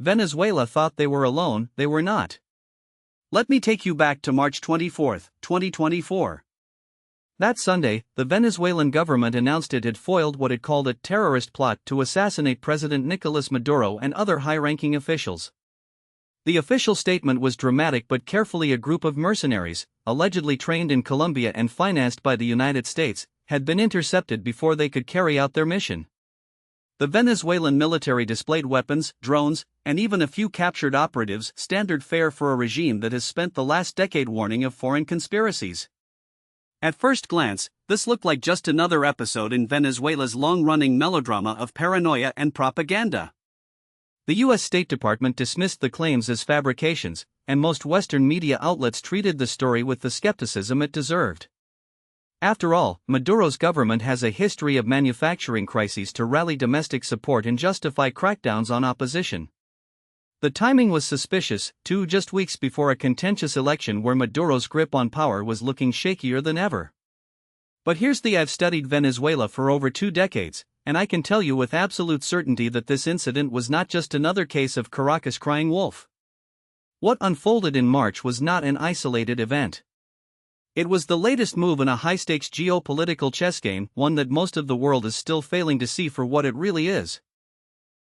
Venezuela thought they were alone, they were not. Let me take you back to March 24, 2024. That Sunday, the Venezuelan government announced it had foiled what it called a terrorist plot to assassinate President Nicolas Maduro and other high-ranking officials. The official statement was dramatic but carefully. A group of mercenaries, allegedly trained in Colombia and financed by the United States, had been intercepted before they could carry out their mission. The Venezuelan military displayed weapons, drones, and even a few captured operatives, standard fare for a regime that has spent the last decade warning of foreign conspiracies. At first glance, this looked like just another episode in Venezuela's long-running melodrama of paranoia and propaganda. The U.S. State Department dismissed the claims as fabrications, and most Western media outlets treated the story with the skepticism it deserved. After all, Maduro's government has a history of manufacturing crises to rally domestic support and justify crackdowns on opposition. The timing was suspicious, too, just weeks before a contentious election where Maduro's grip on power was looking shakier than ever. But here's the: I've studied Venezuela for over 2 decades, and I can tell you with absolute certainty that this incident was not just another case of Caracas crying wolf. What unfolded in March was not an isolated event. It was the latest move in a high-stakes geopolitical chess game, one that most of the world is still failing to see for what it really is.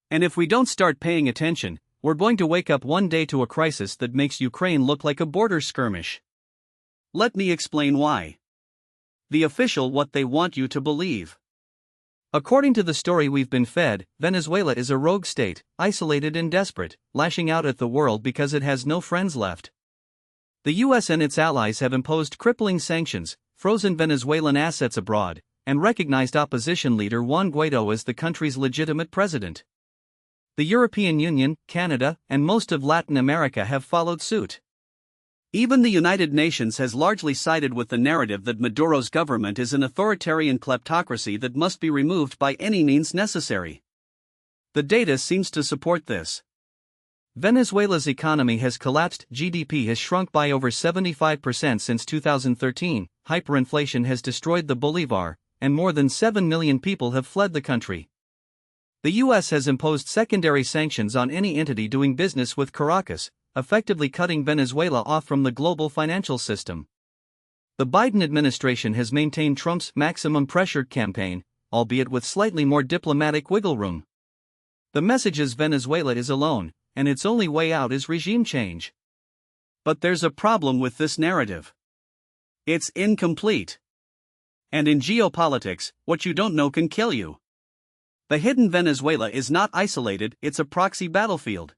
And if we don't start paying attention, we're going to wake up one day to a crisis that makes Ukraine look like a border skirmish. Let me explain why. The official what they want you to believe. According to the story we've been fed, Venezuela is a rogue state, isolated and desperate, lashing out at the world because it has no friends left. The U.S. and its allies have imposed crippling sanctions, frozen Venezuelan assets abroad, and recognized opposition leader Juan Guaidó as the country's legitimate president. The European Union, Canada, and most of Latin America have followed suit. Even the United Nations has largely sided with the narrative that Maduro's government is an authoritarian kleptocracy that must be removed by any means necessary. The data seems to support this. Venezuela's economy has collapsed, GDP has shrunk by over 75% since 2013, hyperinflation has destroyed the bolivar, and more than 7 million people have fled the country. The U.S. has imposed secondary sanctions on any entity doing business with Caracas, effectively cutting Venezuela off from the global financial system. The Biden administration has maintained Trump's maximum pressure campaign, albeit with slightly more diplomatic wiggle room. The message is Venezuela is alone, and its only way out is regime change. But there's a problem with this narrative. It's incomplete. And in geopolitics, what you don't know can kill you. The hidden Venezuela is not isolated, it's a proxy battlefield.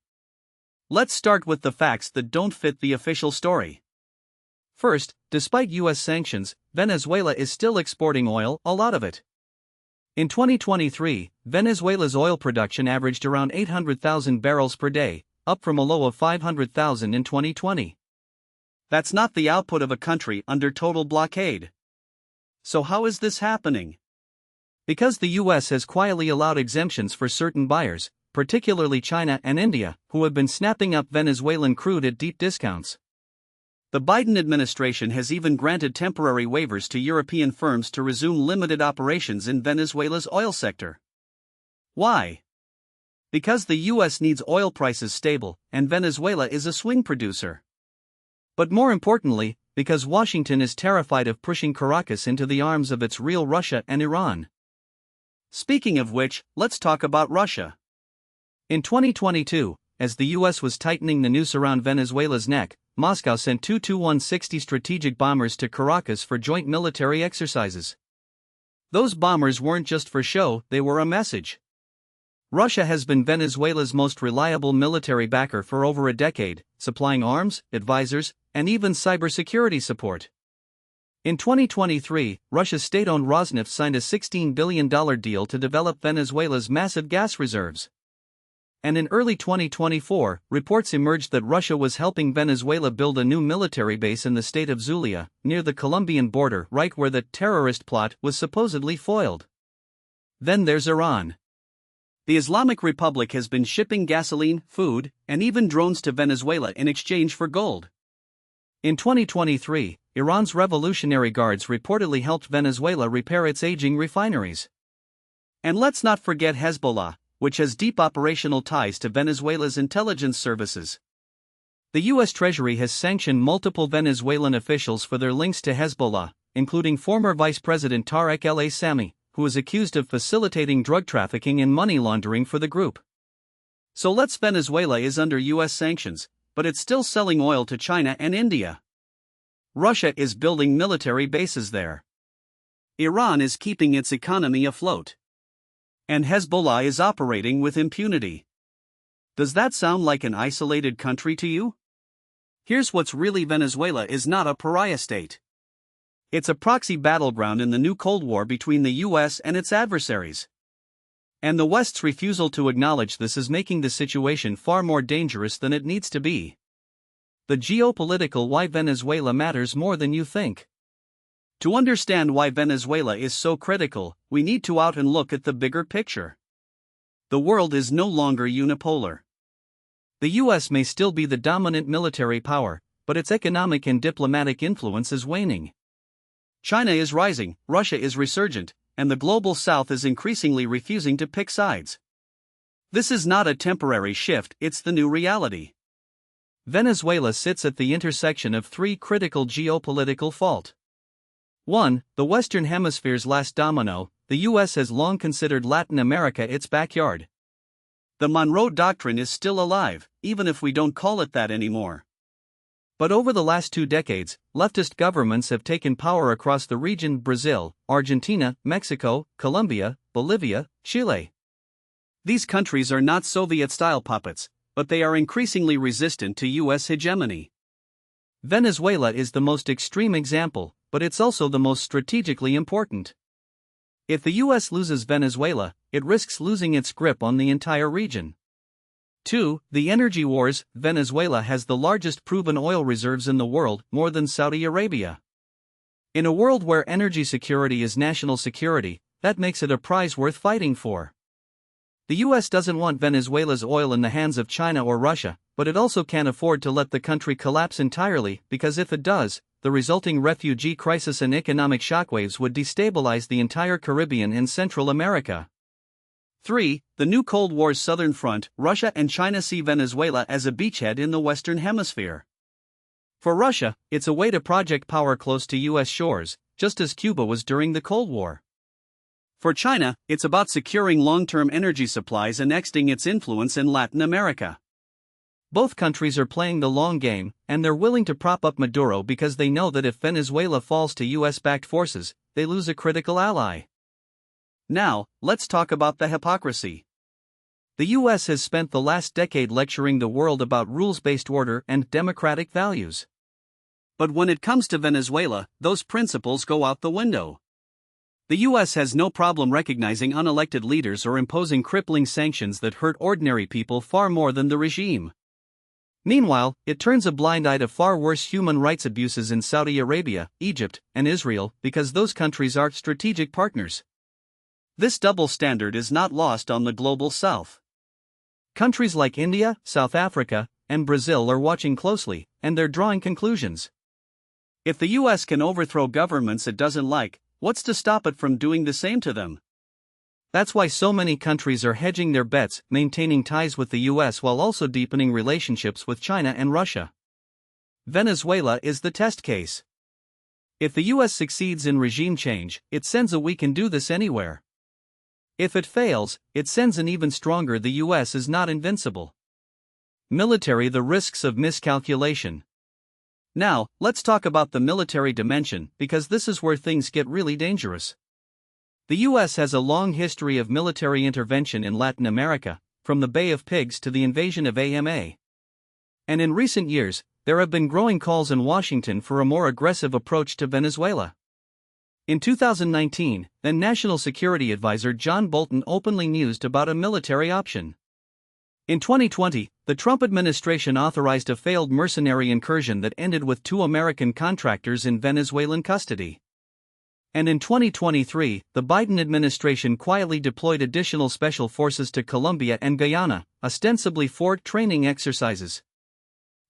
Let's start with the facts that don't fit the official story. First, despite U.S. sanctions, Venezuela is still exporting oil, a lot of it. In 2023, Venezuela's oil production averaged around 800,000 barrels per day, up from a low of 500,000 in 2020. That's not the output of a country under total blockade. So how is this happening? Because the U.S. has quietly allowed exemptions for certain buyers, particularly China and India, who have been snapping up Venezuelan crude at deep discounts. The Biden administration has even granted temporary waivers to European firms to resume limited operations in Venezuela's oil sector. Why? Because the U.S. needs oil prices stable, and Venezuela is a swing producer. But more importantly, because Washington is terrified of pushing Caracas into the arms of its real Russia and Iran. Speaking of which, let's talk about Russia. In 2022, as the U.S. was tightening the noose around Venezuela's neck, Moscow sent two Tu-160 strategic bombers to Caracas for joint military exercises. Those bombers weren't just for show, they were a message. Russia has been Venezuela's most reliable military backer for over a decade, supplying arms, advisors, and even cybersecurity support. In 2023, Russia's state-owned Rosneft signed a $16 billion deal to develop Venezuela's massive gas reserves. And in early 2024, reports emerged that Russia was helping Venezuela build a new military base in the state of Zulia, near the Colombian border, right where the terrorist plot was supposedly foiled. Then there's Iran. The Islamic Republic has been shipping gasoline, food, and even drones to Venezuela in exchange for gold. In 2023, Iran's Revolutionary Guards reportedly helped Venezuela repair its aging refineries. And let's not forget Hezbollah, which has deep operational ties to Venezuela's intelligence services. The U.S. Treasury has sanctioned multiple Venezuelan officials for their links to Hezbollah, including former Vice President Tarek El-Sami, who is accused of facilitating drug trafficking and money laundering for the group. So Venezuela is under U.S. sanctions, but it's still selling oil to China and India. Russia is building military bases there. Iran is keeping its economy afloat. And Hezbollah is operating with impunity. Does that sound like an isolated country to you? Here's what's really: Venezuela is not a pariah state. It's a proxy battleground in the new Cold War between the US and its adversaries. And the West's refusal to acknowledge this is making the situation far more dangerous than it needs to be. The geopolitical why Venezuela matters more than you think. To understand why Venezuela is so critical, we need to out and look at the bigger picture. The world is no longer unipolar. The US may still be the dominant military power, but its economic and diplomatic influence is waning. China is rising, Russia is resurgent, and the global South is increasingly refusing to pick sides. This is not a temporary shift, it's the new reality. Venezuela sits at the intersection of three critical geopolitical faults. 1. The Western Hemisphere's last domino. The U.S. has long considered Latin America its backyard. The Monroe Doctrine is still alive, even if we don't call it that anymore. But over the last 2 decades, leftist governments have taken power across the region: Brazil, Argentina, Mexico, Colombia, Bolivia, Chile. These countries are not Soviet-style puppets, but they are increasingly resistant to U.S. hegemony. Venezuela is the most extreme example, but it's also the most strategically important. If the U.S. loses Venezuela, it risks losing its grip on the entire region. 2. The energy wars. Venezuela has the largest proven oil reserves in the world, more than Saudi Arabia. In a world where energy security is national security, that makes it a prize worth fighting for. The U.S. doesn't want Venezuela's oil in the hands of China or Russia, but it also can't afford to let the country collapse entirely, because if it does, the resulting refugee crisis and economic shockwaves would destabilize the entire Caribbean and Central America. 3. The new Cold War's southern front. Russia and China see Venezuela as a beachhead in the Western Hemisphere. For Russia, it's a way to project power close to U.S. shores, just as Cuba was during the Cold War. For China, it's about securing long-term energy supplies and extending its influence in Latin America. Both countries are playing the long game, and they're willing to prop up Maduro because they know that if Venezuela falls to US-backed forces, they lose a critical ally. Now, let's talk about the hypocrisy. The US has spent the last decade lecturing the world about rules-based order and democratic values. But when it comes to Venezuela, those principles go out the window. The US has no problem recognizing unelected leaders or imposing crippling sanctions that hurt ordinary people far more than the regime. Meanwhile, it turns a blind eye to far worse human rights abuses in Saudi Arabia, Egypt, and Israel because those countries are strategic partners. This double standard is not lost on the global South. Countries like India, South Africa, and Brazil are watching closely, and they're drawing conclusions. If the US can overthrow governments it doesn't like, what's to stop it from doing the same to them? That's why so many countries are hedging their bets, maintaining ties with the US while also deepening relationships with China and Russia. Venezuela is the test case. If the US succeeds in regime change, it sends a "we can do this anywhere." If it fails, it sends an even stronger "the US is not invincible." Military: the risks of miscalculation. Now, let's talk about the military dimension, because this is where things get really dangerous. The US has a long history of military intervention in Latin America, from the Bay of Pigs to the invasion of AMA. And in recent years, there have been growing calls in Washington for a more aggressive approach to Venezuela. In 2019, then National Security Advisor John Bolton openly mused about a military option. In 2020, the Trump administration authorized a failed mercenary incursion that ended with 2 American contractors in Venezuelan custody. And in 2023, the Biden administration quietly deployed additional special forces to Colombia and Guyana, ostensibly for training exercises.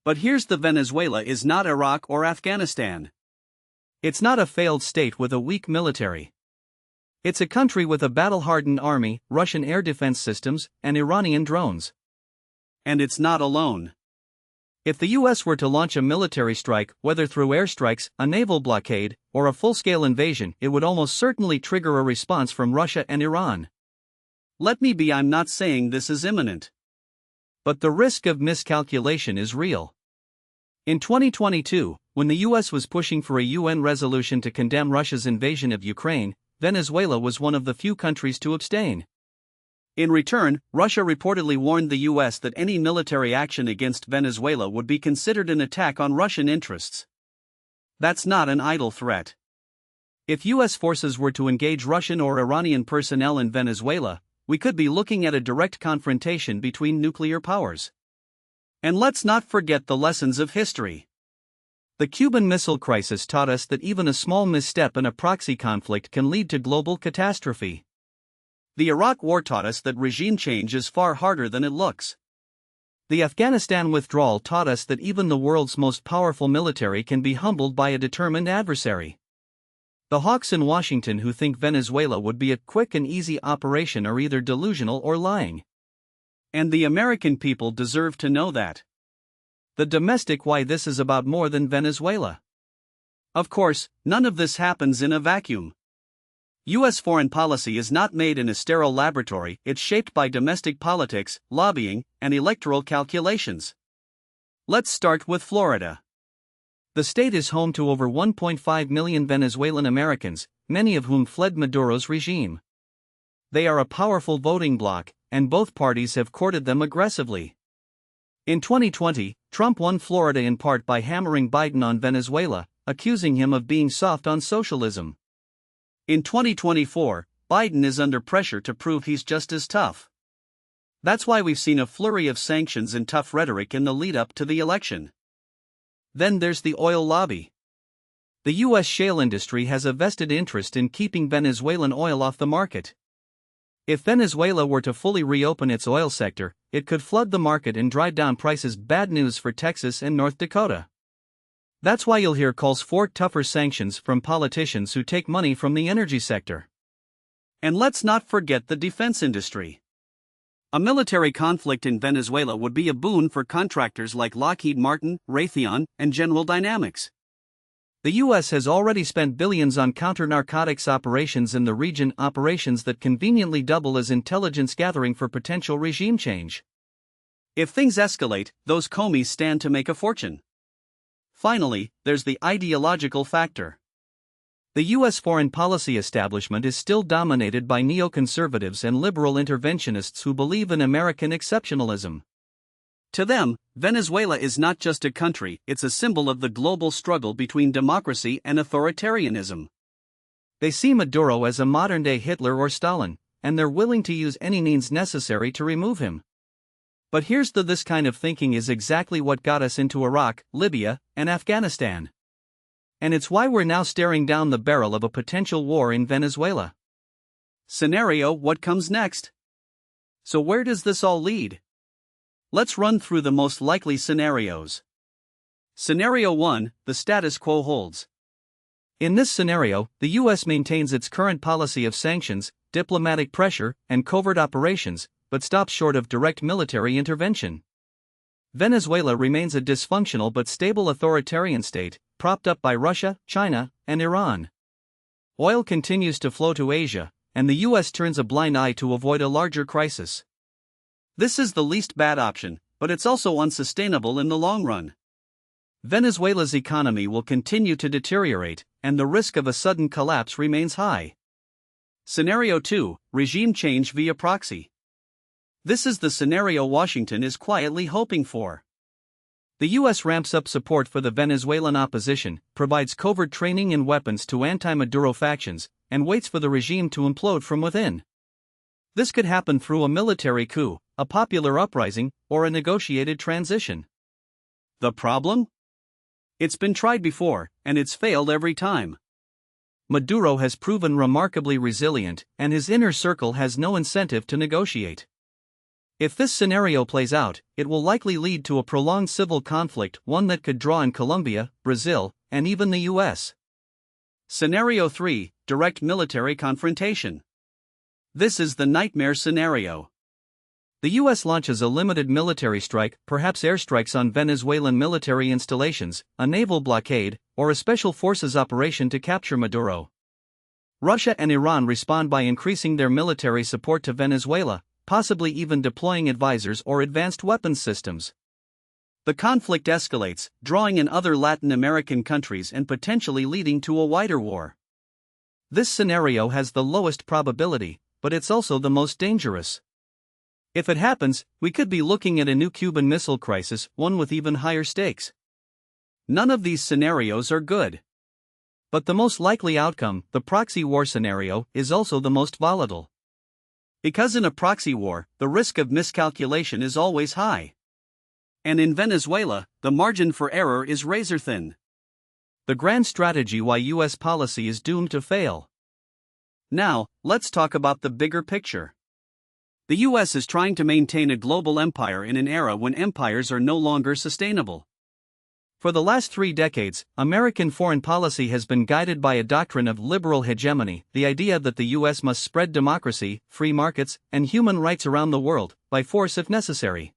But here's the: Venezuela is not Iraq or Afghanistan. It's not a failed state with a weak military. It's a country with a battle-hardened army, Russian air defense systems, and Iranian drones. And it's not alone. If the US were to launch a military strike, whether through airstrikes, a naval blockade, or a full-scale invasion, it would almost certainly trigger a response from Russia and Iran. I'm not saying this is imminent. But the risk of miscalculation is real. In 2022, when the US was pushing for a UN resolution to condemn Russia's invasion of Ukraine, Venezuela was one of the few countries to abstain. In return, Russia reportedly warned the US that any military action against Venezuela would be considered an attack on Russian interests. That's not an idle threat. If US forces were to engage Russian or Iranian personnel in Venezuela, we could be looking at a direct confrontation between nuclear powers. And let's not forget the lessons of history. The Cuban Missile Crisis taught us that even a small misstep in a proxy conflict can lead to global catastrophe. The Iraq War taught us that regime change is far harder than it looks. The Afghanistan withdrawal taught us that even the world's most powerful military can be humbled by a determined adversary. The hawks in Washington who think Venezuela would be a quick and easy operation are either delusional or lying. And the American people deserve to know that. The domestic why this is about more than Venezuela. Of course, none of this happens in a vacuum. U.S. foreign policy is not made in a sterile laboratory, it's shaped by domestic politics, lobbying, and electoral calculations. Let's start with Florida. The state is home to over 1.5 million Venezuelan Americans, many of whom fled Maduro's regime. They are a powerful voting bloc, and both parties have courted them aggressively. In 2020, Trump won Florida in part by hammering Biden on Venezuela, accusing him of being soft on socialism. In 2024, Biden is under pressure to prove he's just as tough. That's why we've seen a flurry of sanctions and tough rhetoric in the lead-up to the election. Then there's the oil lobby. The U.S. shale industry has a vested interest in keeping Venezuelan oil off the market. If Venezuela were to fully reopen its oil sector, it could flood the market and drive down prices. Bad news for Texas and North Dakota. That's why you'll hear calls for tougher sanctions from politicians who take money from the energy sector. And let's not forget the defense industry. A military conflict in Venezuela would be a boon for contractors like Lockheed Martin, Raytheon, and General Dynamics. The U.S. has already spent billions on counter-narcotics operations in the region, operations that conveniently double as intelligence gathering for potential regime change. If things escalate, those commies stand to make a fortune. Finally, there's the ideological factor. The U.S. foreign policy establishment is still dominated by neoconservatives and liberal interventionists who believe in American exceptionalism. To them, Venezuela is not just a country, it's a symbol of the global struggle between democracy and authoritarianism. They see Maduro as a modern-day Hitler or Stalin, and they're willing to use any means necessary to remove him. But here's this kind of thinking is exactly what got us into Iraq, Libya, and Afghanistan. And it's why we're now staring down the barrel of a potential war in Venezuela. Scenario: what comes next? So where does this all lead? Let's run through the most likely scenarios. Scenario 1, the status quo holds. In this scenario, the U.S. maintains its current policy of sanctions, diplomatic pressure, and covert operations, but stops short of direct military intervention. Venezuela remains a dysfunctional but stable authoritarian state, propped up by Russia, China, and Iran. Oil continues to flow to Asia, and the U.S. turns a blind eye to avoid a larger crisis. This is the least bad option, but it's also unsustainable in the long run. Venezuela's economy will continue to deteriorate, and the risk of a sudden collapse remains high. Scenario 2, regime change via proxy. This is the scenario Washington is quietly hoping for. The U.S. ramps up support for the Venezuelan opposition, provides covert training and weapons to anti-Maduro factions, and waits for the regime to implode from within. This could happen through a military coup, a popular uprising, or a negotiated transition. The problem? It's been tried before, and it's failed every time. Maduro has proven remarkably resilient, and his inner circle has no incentive to negotiate. If this scenario plays out, it will likely lead to a prolonged civil conflict, one that could draw in Colombia, Brazil, and even the U.S. Scenario 3, direct military confrontation. This is the nightmare scenario. The U.S. launches a limited military strike, perhaps airstrikes on Venezuelan military installations, a naval blockade, or a special forces operation to capture Maduro. Russia and Iran respond by increasing their military support to Venezuela, possibly even deploying advisors or advanced weapons systems. The conflict escalates, drawing in other Latin American countries and potentially leading to a wider war. This scenario has the lowest probability, but it's also the most dangerous. If it happens, we could be looking at a new Cuban Missile Crisis, one with even higher stakes. None of these scenarios are good. But the most likely outcome, the proxy war scenario, is also the most volatile. Because in a proxy war, the risk of miscalculation is always high. And in Venezuela, the margin for error is razor thin. The grand strategy why U.S. policy is doomed to fail. Now, let's talk about the bigger picture. The U.S. is trying to maintain a global empire in an era when empires are no longer sustainable. For the last 3 decades, American foreign policy has been guided by a doctrine of liberal hegemony, the idea that the U.S. must spread democracy, free markets, and human rights around the world, by force if necessary.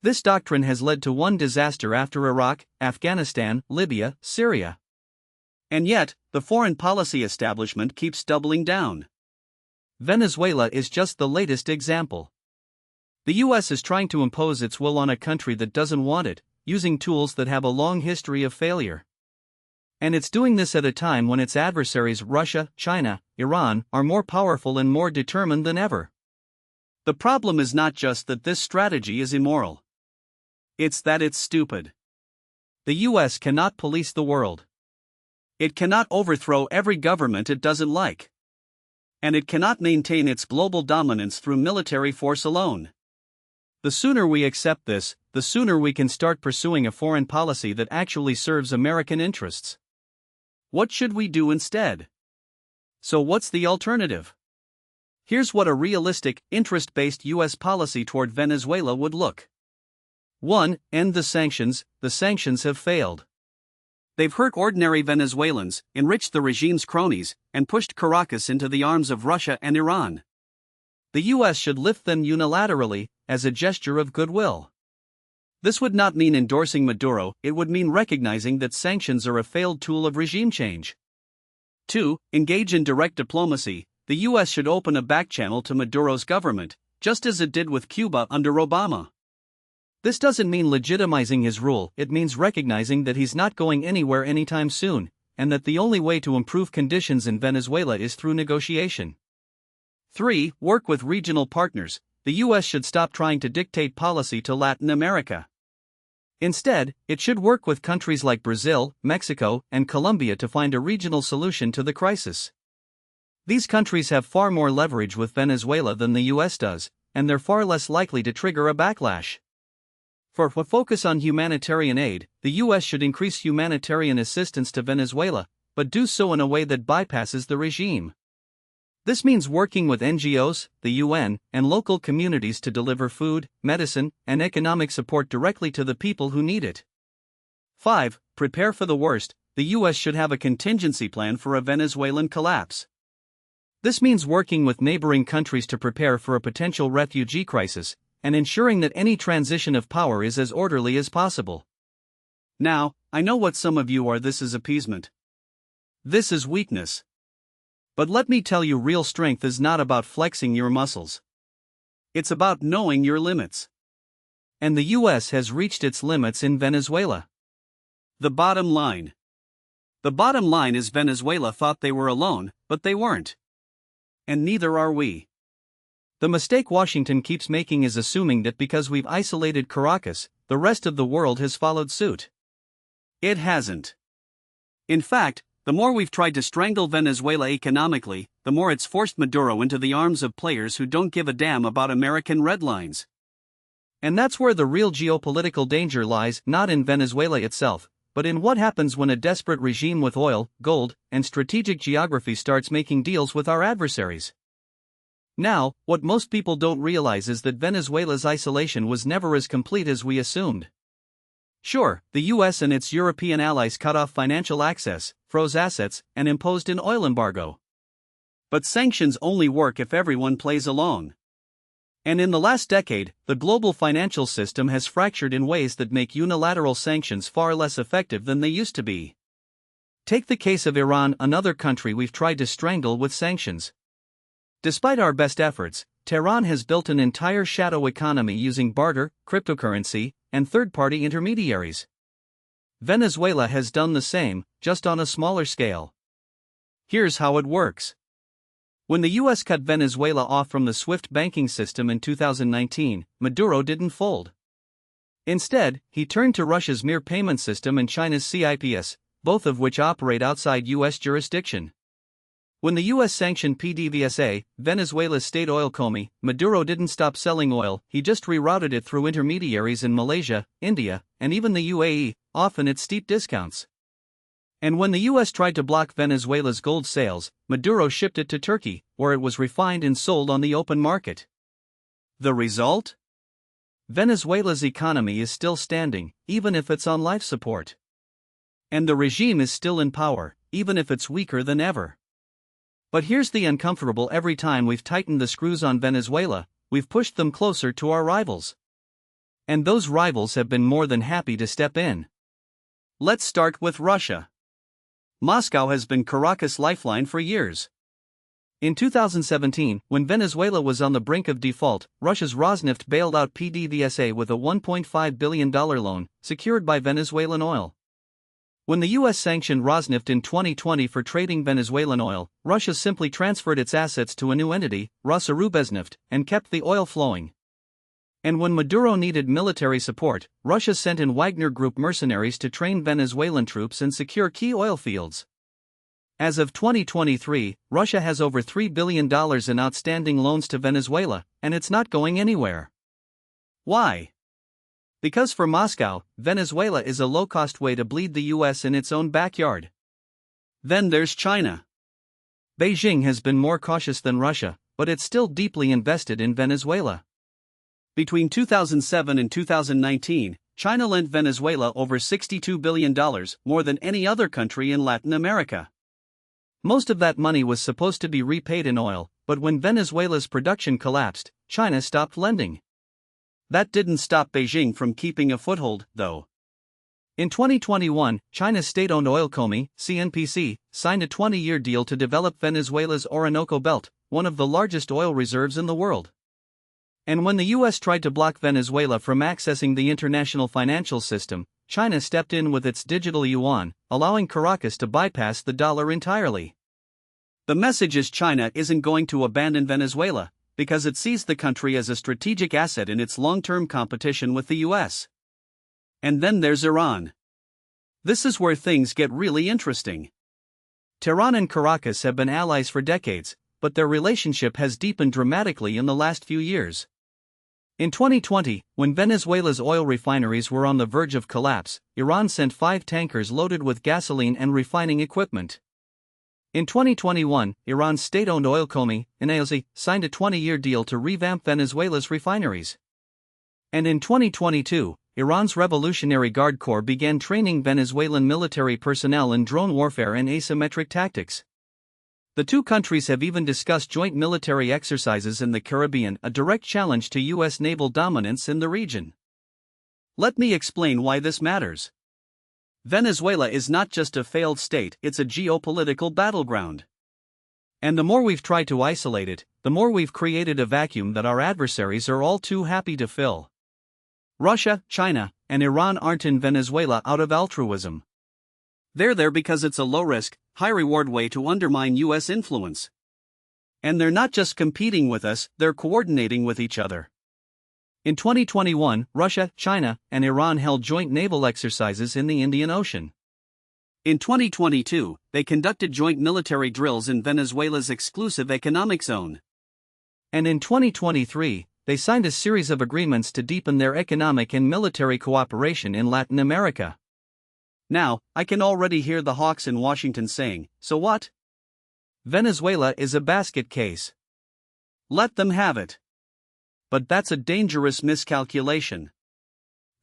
This doctrine has led to one disaster after Iraq, Afghanistan, Libya, Syria. And yet, the foreign policy establishment keeps doubling down. Venezuela is just the latest example. The U.S. is trying to impose its will on a country that doesn't want it, using tools that have a long history of failure. And it's doing this at a time when its adversaries Russia, China, Iran are more powerful and more determined than ever. The problem is not just that this strategy is immoral. It's that it's stupid. The U.S. cannot police the world. It cannot overthrow every government it doesn't like. And it cannot maintain its global dominance through military force alone. The sooner we accept this, the sooner we can start pursuing a foreign policy that actually serves American interests. What should we do instead? So what's the alternative? Here's what a realistic, interest-based U.S. policy toward Venezuela would look. 1. End the sanctions. The sanctions have failed. They've hurt ordinary Venezuelans, enriched the regime's cronies, and pushed Caracas into the arms of Russia and Iran. The U.S. should lift them unilaterally, as a gesture of goodwill. This would not mean endorsing Maduro, it would mean recognizing that sanctions are a failed tool of regime change. 2. Engage in direct diplomacy. The U.S. should open a back channel to Maduro's government, just as it did with Cuba under Obama. This doesn't mean legitimizing his rule, it means recognizing that he's not going anywhere anytime soon, and that the only way to improve conditions in Venezuela is through negotiation. 3. Work with regional partners. The U.S. should stop trying to dictate policy to Latin America. Instead, it should work with countries like Brazil, Mexico, and Colombia to find a regional solution to the crisis. These countries have far more leverage with Venezuela than the U.S. does, and they're far less likely to trigger a backlash. For a focus on humanitarian aid, the U.S. should increase humanitarian assistance to Venezuela, but do so in a way that bypasses the regime. This means working with NGOs, the UN, and local communities to deliver food, medicine, and economic support directly to the people who need it. 5. Prepare for the worst. The U.S. should have a contingency plan for a Venezuelan collapse. This means working with neighboring countries to prepare for a potential refugee crisis, and ensuring that any transition of power is as orderly as possible. Now, I know what some of you are. This is appeasement. This is weakness. But let me tell you, real strength is not about flexing your muscles. It's about knowing your limits. And the U.S. has reached its limits in Venezuela. The bottom line. The bottom line is Venezuela thought they were alone, but they weren't. And neither are we. The mistake Washington keeps making is assuming that because we've isolated Caracas, the rest of the world has followed suit. It hasn't. In fact, the more we've tried to strangle Venezuela economically, the more it's forced Maduro into the arms of players who don't give a damn about American red lines. And that's where the real geopolitical danger lies, not in Venezuela itself, but in what happens when a desperate regime with oil, gold, and strategic geography starts making deals with our adversaries. Now, what most people don't realize is that Venezuela's isolation was never as complete as we assumed. Sure, the US and its European allies cut off financial access, froze assets, and imposed an oil embargo. But sanctions only work if everyone plays along. And in the last decade, the global financial system has fractured in ways that make unilateral sanctions far less effective than they used to be. Take the case of Iran, another country we've tried to strangle with sanctions. Despite our best efforts, Tehran has built an entire shadow economy using barter, cryptocurrency, and third-party intermediaries. Venezuela has done the same, just on a smaller scale. Here's how it works. When the US cut Venezuela off from the SWIFT banking system in 2019, Maduro didn't fold. Instead, he turned to Russia's Mir payment system and China's CIPS, both of which operate outside US jurisdiction. When the US sanctioned PDVSA, Venezuela's state oil company, Maduro didn't stop selling oil, he just rerouted it through intermediaries in Malaysia, India, and even the UAE, often at steep discounts. And when the US tried to block Venezuela's gold sales, Maduro shipped it to Turkey, where it was refined and sold on the open market. The result? Venezuela's economy is still standing, even if it's on life support. And the regime is still in power, even if it's weaker than ever. But here's the uncomfortable: every time we've tightened the screws on Venezuela, we've pushed them closer to our rivals. And those rivals have been more than happy to step in. Let's start with Russia. Moscow has been Caracas' lifeline for years. In 2017, when Venezuela was on the brink of default, Russia's Rosneft bailed out PDVSA with a $1.5 billion loan, secured by Venezuelan oil. When the US sanctioned Rosneft in 2020 for trading Venezuelan oil, Russia simply transferred its assets to a new entity, Rosaurubezhneft, and kept the oil flowing. And when Maduro needed military support, Russia sent in Wagner Group mercenaries to train Venezuelan troops and secure key oil fields. As of 2023, Russia has over $3 billion in outstanding loans to Venezuela, and it's not going anywhere. Why? Because for Moscow, Venezuela is a low-cost way to bleed the US in its own backyard. Then there's China. Beijing has been more cautious than Russia, but it's still deeply invested in Venezuela. Between 2007 and 2019, China lent Venezuela over $62 billion, more than any other country in Latin America. Most of that money was supposed to be repaid in oil, but when Venezuela's production collapsed, China stopped lending. That didn't stop Beijing from keeping a foothold, though. In 2021, China's state-owned oil company, CNPC, signed a 20-year deal to develop Venezuela's Orinoco Belt, one of the largest oil reserves in the world. And when the US tried to block Venezuela from accessing the international financial system, China stepped in with its digital yuan, allowing Caracas to bypass the dollar entirely. The message is China isn't going to abandon Venezuela, because it sees the country as a strategic asset in its long-term competition with the US. And then there's Iran. This is where things get really interesting. Tehran and Caracas have been allies for decades, but their relationship has deepened dramatically in the last few years. In 2020, when Venezuela's oil refineries were on the verge of collapse, Iran sent 5 tankers loaded with gasoline and refining equipment. In 2021, Iran's state-owned oil company, INAOZ, signed a 20-year deal to revamp Venezuela's refineries. And in 2022, Iran's Revolutionary Guard Corps began training Venezuelan military personnel in drone warfare and asymmetric tactics. The two countries have even discussed joint military exercises in the Caribbean, a direct challenge to US naval dominance in the region. Let me explain why this matters. Venezuela is not just a failed state, it's a geopolitical battleground. And the more we've tried to isolate it, the more we've created a vacuum that our adversaries are all too happy to fill. Russia, China, and Iran aren't in Venezuela out of altruism. They're there because it's a low-risk, high-reward way to undermine US influence. And they're not just competing with us, they're coordinating with each other. In 2021, Russia, China, and Iran held joint naval exercises in the Indian Ocean. In 2022, they conducted joint military drills in Venezuela's exclusive economic zone. And in 2023, they signed a series of agreements to deepen their economic and military cooperation in Latin America. Now, I can already hear the hawks in Washington saying, "So what? Venezuela is a basket case. Let them have it." But that's a dangerous miscalculation.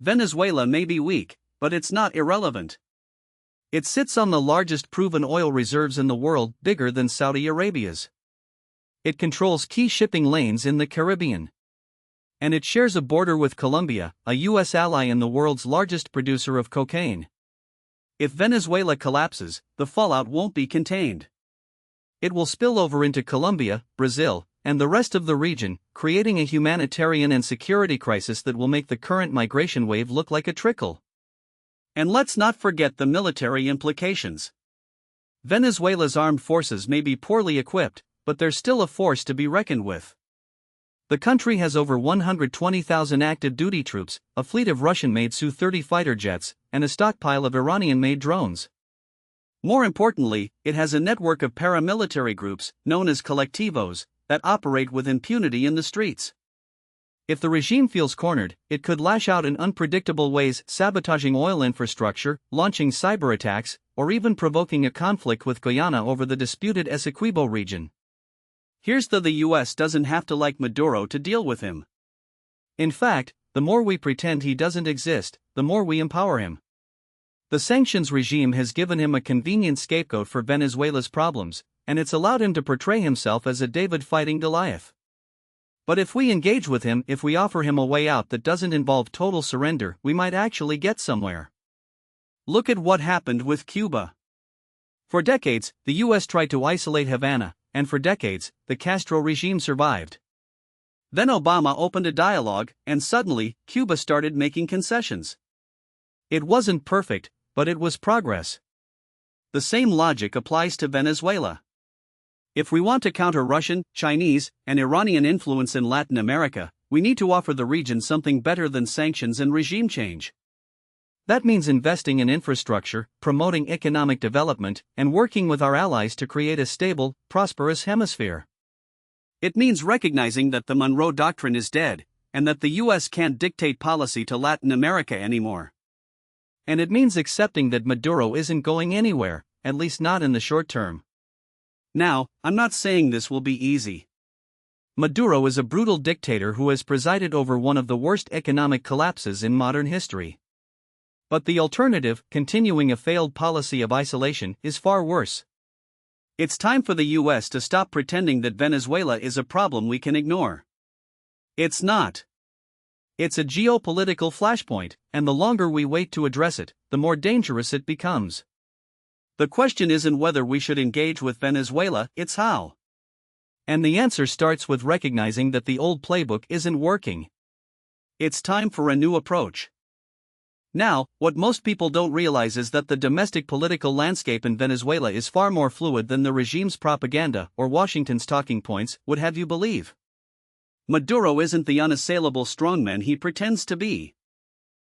Venezuela may be weak, but it's not irrelevant. It sits on the largest proven oil reserves in the world, bigger than Saudi Arabia's. It controls key shipping lanes in the Caribbean. And it shares a border with Colombia, a U.S. ally and the world's largest producer of cocaine. If Venezuela collapses, the fallout won't be contained. It will spill over into Colombia, Brazil, and the rest of the region, creating a humanitarian and security crisis that will make the current migration wave look like a trickle. And let's not forget the military implications. Venezuela's armed forces may be poorly equipped, but they're still a force to be reckoned with. The country has over 120,000 active duty troops, a fleet of Russian-made Su-30 fighter jets, and a stockpile of Iranian-made drones. More importantly, it has a network of paramilitary groups, known as colectivos, that operate with impunity in the streets. If the regime feels cornered, it could lash out in unpredictable ways, sabotaging oil infrastructure, launching cyber attacks, or even provoking a conflict with Guyana over the disputed Essequibo region. Here's the US doesn't have to like Maduro to deal with him. In fact, the more we pretend he doesn't exist, the more we empower him. The sanctions regime has given him a convenient scapegoat for Venezuela's problems, and it's allowed him to portray himself as a David fighting Goliath. But if we engage with him, if we offer him a way out that doesn't involve total surrender, we might actually get somewhere. Look at what happened with Cuba. For decades, the US tried to isolate Havana, and for decades, the Castro regime survived. Then Obama opened a dialogue, and suddenly, Cuba started making concessions. It wasn't perfect, but it was progress. The same logic applies to Venezuela. If we want to counter Russian, Chinese, and Iranian influence in Latin America, we need to offer the region something better than sanctions and regime change. That means investing in infrastructure, promoting economic development, and working with our allies to create a stable, prosperous hemisphere. It means recognizing that the Monroe Doctrine is dead, and that the US can't dictate policy to Latin America anymore. And it means accepting that Maduro isn't going anywhere, at least not in the short term. Now, I'm not saying this will be easy. Maduro is a brutal dictator who has presided over one of the worst economic collapses in modern history. But the alternative, continuing a failed policy of isolation, is far worse. It's time for the US to stop pretending that Venezuela is a problem we can ignore. It's not. It's a geopolitical flashpoint, and the longer we wait to address it, the more dangerous it becomes. The question isn't whether we should engage with Venezuela, it's how. And the answer starts with recognizing that the old playbook isn't working. It's time for a new approach. Now, what most people don't realize is that the domestic political landscape in Venezuela is far more fluid than the regime's propaganda or Washington's talking points would have you believe. Maduro isn't the unassailable strongman he pretends to be.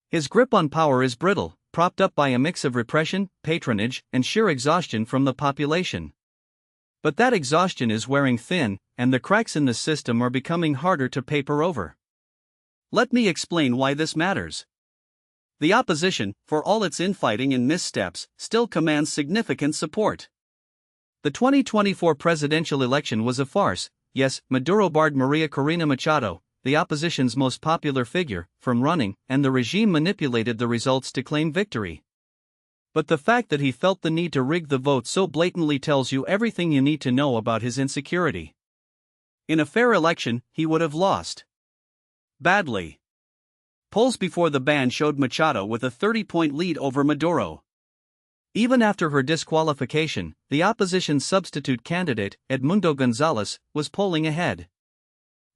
His grip on power is brittle, propped up by a mix of repression, patronage, and sheer exhaustion from the population. But that exhaustion is wearing thin, and the cracks in the system are becoming harder to paper over. Let me explain why this matters. The opposition, for all its infighting and missteps, still commands significant support. The 2024 presidential election was a farce. Yes, Maduro barred Maria Corina Machado, the opposition's most popular figure, from running, and the regime manipulated the results to claim victory. But the fact that he felt the need to rig the vote so blatantly tells you everything you need to know about his insecurity. In a fair election, he would have lost. Badly. Polls before the ban showed Machado with a 30-point lead over Maduro. Even after her disqualification, the opposition's substitute candidate, Edmundo Gonzalez, was polling ahead.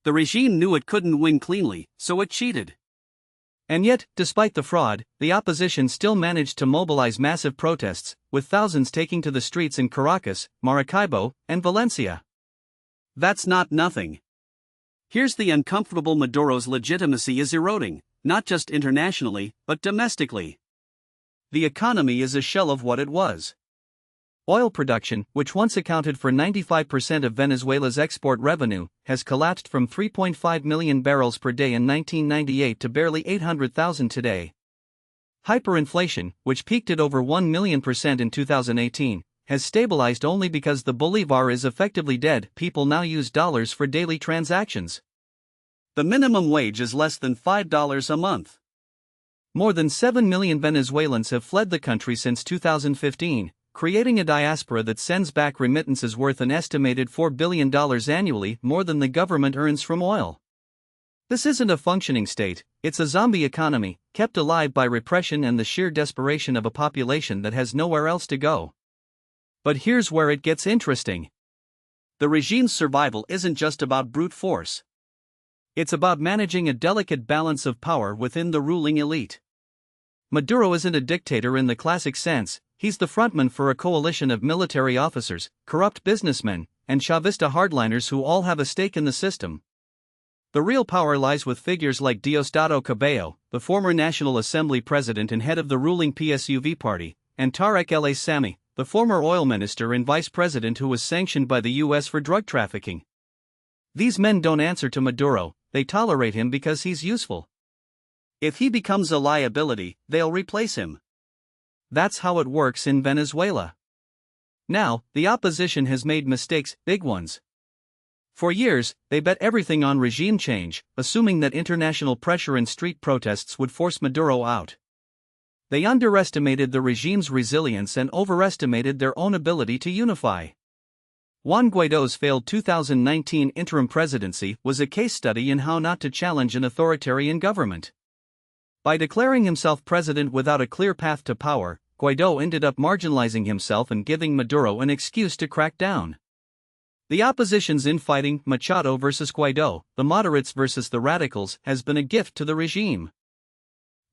The regime knew it couldn't win cleanly, so it cheated. And yet, despite the fraud, the opposition still managed to mobilize massive protests, with thousands taking to the streets in Caracas, Maracaibo, and Valencia. That's not nothing. Here's the uncomfortable: Maduro's legitimacy is eroding, not just internationally, but domestically. The economy is a shell of what it was. Oil production, which once accounted for 95% of Venezuela's export revenue, has collapsed from 3.5 million barrels per day in 1998 to barely 800,000 today. Hyperinflation, which peaked at over 1,000,000% in 2018, has stabilized only because the bolivar is effectively dead. People now use dollars for daily transactions. The minimum wage is less than $5 a month. More than 7 million Venezuelans have fled the country since 2015, creating a diaspora that sends back remittances worth an estimated $4 billion annually, more than the government earns from oil. This isn't a functioning state, it's a zombie economy, kept alive by repression and the sheer desperation of a population that has nowhere else to go. But here's where it gets interesting. The regime's survival isn't just about brute force. It's about managing a delicate balance of power within the ruling elite. Maduro isn't a dictator in the classic sense, he's the frontman for a coalition of military officers, corrupt businessmen, and Chavista hardliners who all have a stake in the system. The real power lies with figures like Diosdado Cabello, the former National Assembly president and head of the ruling PSUV party, and Tarek El Aissami, the former oil minister and vice president who was sanctioned by the US for drug trafficking. These men don't answer to Maduro, they tolerate him because he's useful. If he becomes a liability, they'll replace him. That's how it works in Venezuela. Now, the opposition has made mistakes, big ones. For years, they bet everything on regime change, assuming that international pressure and street protests would force Maduro out. They underestimated the regime's resilience and overestimated their own ability to unify. Juan Guaido's failed 2019 interim presidency was a case study in how not to challenge an authoritarian government. By declaring himself president without a clear path to power, Guaido ended up marginalizing himself and giving Maduro an excuse to crack down. The opposition's infighting, Machado versus Guaido, the moderates versus the radicals, has been a gift to the regime.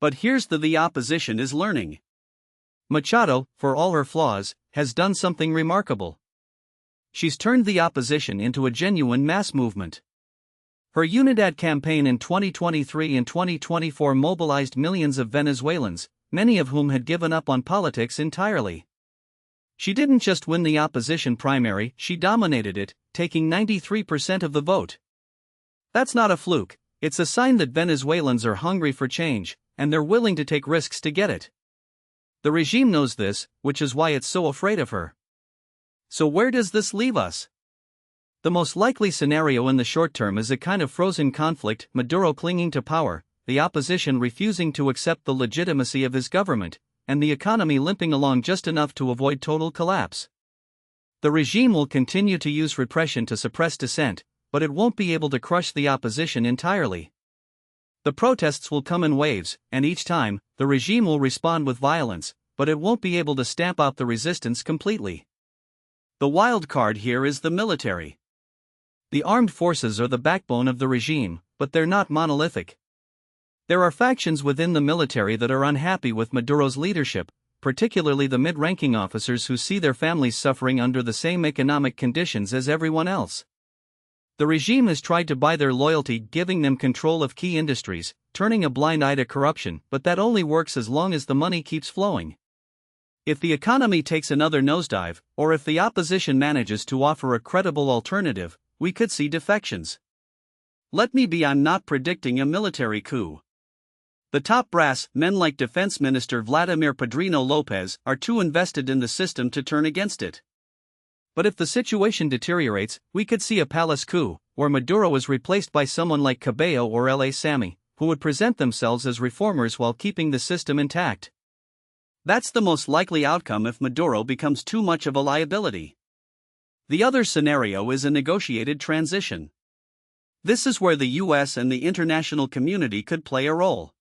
But here's the opposition is learning. Machado, for all her flaws, has done something remarkable. She's turned the opposition into a genuine mass movement. Her Unidad campaign in 2023 and 2024 mobilized millions of Venezuelans, many of whom had given up on politics entirely. She didn't just win the opposition primary, she dominated it, taking 93% of the vote. That's not a fluke, it's a sign that Venezuelans are hungry for change, and they're willing to take risks to get it. The regime knows this, which is why it's so afraid of her. So where does this leave us? The most likely scenario in the short term is a kind of frozen conflict, Maduro clinging to power, the opposition refusing to accept the legitimacy of his government, and the economy limping along just enough to avoid total collapse. The regime will continue to use repression to suppress dissent, but it won't be able to crush the opposition entirely. The protests will come in waves, and each time, the regime will respond with violence, but it won't be able to stamp out the resistance completely. The wild card here is the military. The armed forces are the backbone of the regime, but they're not monolithic. There are factions within the military that are unhappy with Maduro's leadership, particularly the mid-ranking officers who see their families suffering under the same economic conditions as everyone else. The regime has tried to buy their loyalty, giving them control of key industries, turning a blind eye to corruption, but that only works as long as the money keeps flowing. If the economy takes another nosedive, or if the opposition manages to offer a credible alternative, we could see defections. Let me be, I'm not predicting a military coup. The top brass, men like Defense Minister Vladimir Padrino Lopez, are too invested in the system to turn against it. But if the situation deteriorates, we could see a palace coup, where Maduro is replaced by someone like Cabello or El Aissami, who would present themselves as reformers while keeping the system intact. That's the most likely outcome if Maduro becomes too much of a liability. The other scenario is a negotiated transition. This is where the US and the international community could play a role.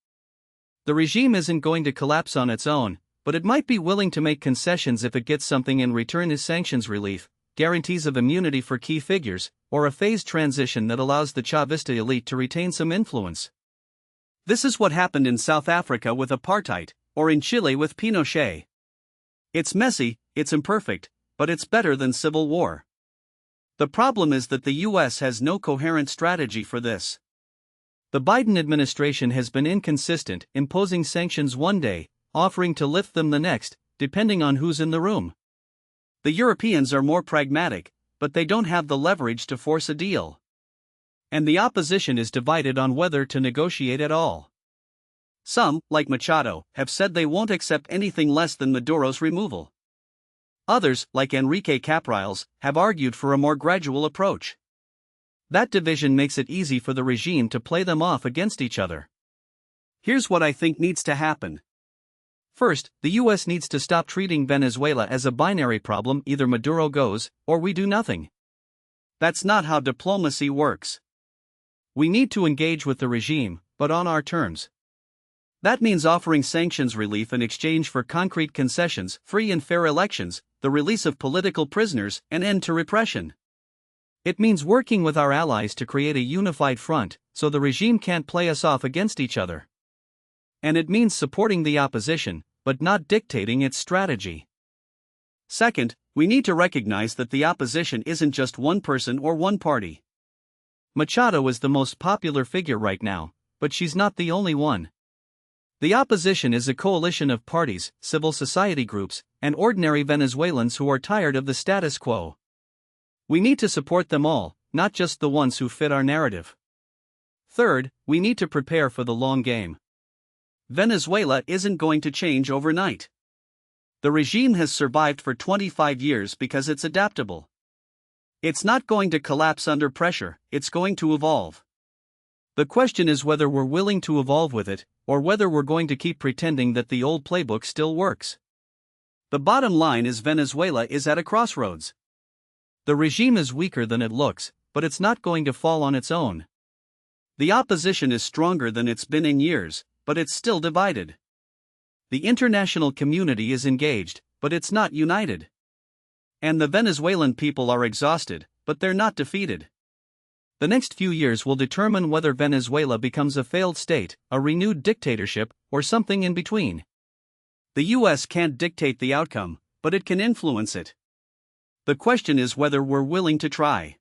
The regime isn't going to collapse on its own, but it might be willing to make concessions if it gets something in return as sanctions relief, guarantees of immunity for key figures, or a phased transition that allows the Chavista elite to retain some influence. This is what happened in South Africa with apartheid, or in Chile with Pinochet. It's messy, it's imperfect, but it's better than civil war. The problem is that the US has no coherent strategy for this. The Biden administration has been inconsistent, imposing sanctions one day, offering to lift them the next, depending on who's in the room. The Europeans are more pragmatic, but they don't have the leverage to force a deal. And the opposition is divided on whether to negotiate at all. Some, like Machado, have said they won't accept anything less than Maduro's removal. Others, like Enrique Capriles, have argued for a more gradual approach. That division makes it easy for the regime to play them off against each other. Here's what I think needs to happen. First, the US needs to stop treating Venezuela as a binary problem: either Maduro goes, or we do nothing. That's not how diplomacy works. We need to engage with the regime, but on our terms. That means offering sanctions relief in exchange for concrete concessions, free and fair elections, the release of political prisoners, and end to repression. It means working with our allies to create a unified front, so the regime can't play us off against each other. And it means supporting the opposition, but not dictating its strategy. Second, we need to recognize that the opposition isn't just one person or one party. Machado is the most popular figure right now, but she's not the only one. The opposition is a coalition of parties, civil society groups, and ordinary Venezuelans who are tired of the status quo. We need to support them all, not just the ones who fit our narrative. Third, we need to prepare for the long game. Venezuela isn't going to change overnight. The regime has survived for 25 years because it's adaptable. It's not going to collapse under pressure, it's going to evolve. The question is whether we're willing to evolve with it, or whether we're going to keep pretending that the old playbook still works. The bottom line is Venezuela is at a crossroads. The regime is weaker than it looks, but it's not going to fall on its own. The opposition is stronger than it's been in years, but it's still divided. The international community is engaged, but it's not united. And the Venezuelan people are exhausted, but they're not defeated. The next few years will determine whether Venezuela becomes a failed state, a renewed dictatorship, or something in between. The US can't dictate the outcome, but it can influence it. The question is whether we're willing to try.